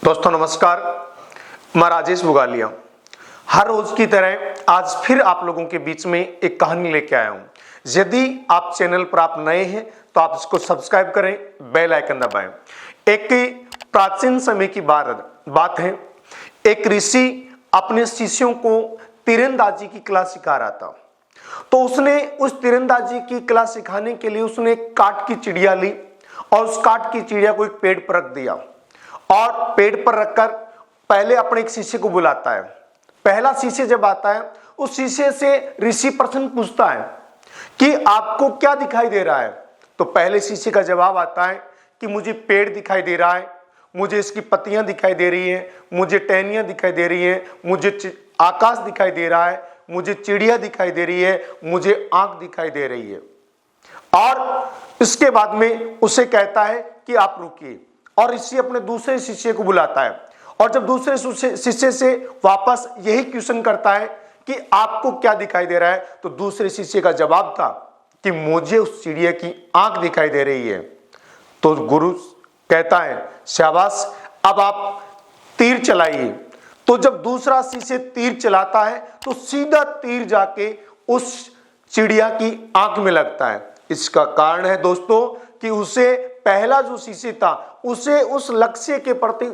दोस्तों नमस्कार, मैं राजेश बुगालिया। हर रोज की तरह आज फिर आप लोगों के बीच में एक कहानी लेके आया हूं। यदि आप चैनल पर आप नए हैं तो आप इसको सब्सक्राइब करें, बेल आइकन दबाएं। एक प्राचीन समय की बात है। एक ऋषि अपने शिष्यों को तीरंदाजी की कला सिखा रहा था। तो उसने उस तीरंदाजी की कला सिखाने के लिए उसने काठ की चिड़िया ली और उस काठ की चिड़िया को एक पेड़ पर रख दिया और पेड़ पर रखकर पहले अपने एक शिष्य को बुलाता है। पहला शिष्य जब आता है, उस शिष्य से ऋषि प्रश्न पूछता है कि आपको क्या दिखाई दे रहा है। तो पहले शिष्य का जवाब आता है कि मुझे पेड़ दिखाई दे रहा है, मुझे इसकी पत्तियां दिखाई दे रही हैं, मुझे टहनियां दिखाई दे रही हैं, मुझे आकाश दिखाई दे रहा है, मुझे चिड़िया दिखाई दे रही है, मुझे आंख दिखाई दे रही है। और इसके बाद में उसे कहता है कि आप रुकिए, और ऋषि अपने दूसरे शिष्य को बुलाता है और जब दूसरे शिष्य से वापस यही क्वेश्चन करता है कि आपको क्या दिखाई दे रहा है, तो दूसरे शिष्य का जवाब था कि मुझे उस चिड़िया की आंख दिखाई दे रही है। तो गुरु कहता है शाबाश, अब आप तीर चलाइए। तो जब दूसरा शिष्य तीर चलाता है तो सीधा तीर जाके उस चिड़िया की आंख में लगता है। इसका कारण है दोस्तों कि उसे पहला जो शिष्य था उसे उस लक्ष्य के प्रति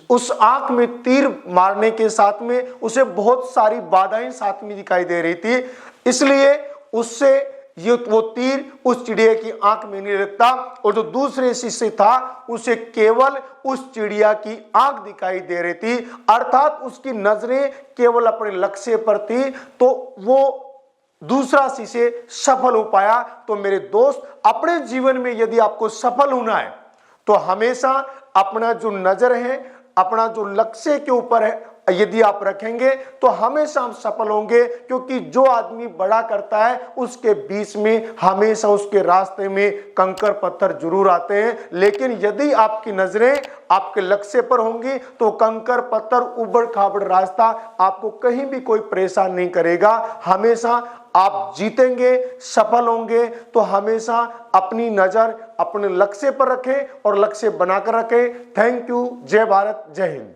उस आंख में तीर मारने के साथ में उसे बहुत सारी बाधाएं साथ में दिखाई दे रही थी, इसलिए उससे वो तीर उस चिड़िया की आंख में नहीं लगता। और जो दूसरे शिष्य था उसे केवल उस चिड़िया की आंख दिखाई दे रही थी, अर्थात उसकी नजरें केवल अपने लक्ष्य पर थी, तो वो दूसरा शिष्य सफल हो पाया। तो मेरे दोस्त, अपने जीवन में यदि आपको सफल होना है तो हमेशा अपना जो नजर है, अपना जो लक्ष्य के ऊपर है, यदि आप रखेंगे तो हमेशा हम सफल होंगे। क्योंकि जो आदमी बड़ा करता है उसके बीच में हमेशा उसके रास्ते में कंकर पत्थर जरूर आते हैं, लेकिन यदि आपकी नजरें आपके लक्ष्य पर होंगी तो कंकर पत्थर उबड़ खाबड़ रास्ता आपको कहीं भी कोई परेशान नहीं करेगा। हमेशा आप जीतेंगे, सफल होंगे। तो हमेशा अपनी नजर अपने लक्ष्य पर रखें और लक्ष्य बनाकर रखें। Thank you. जय भारत, जय हिंद।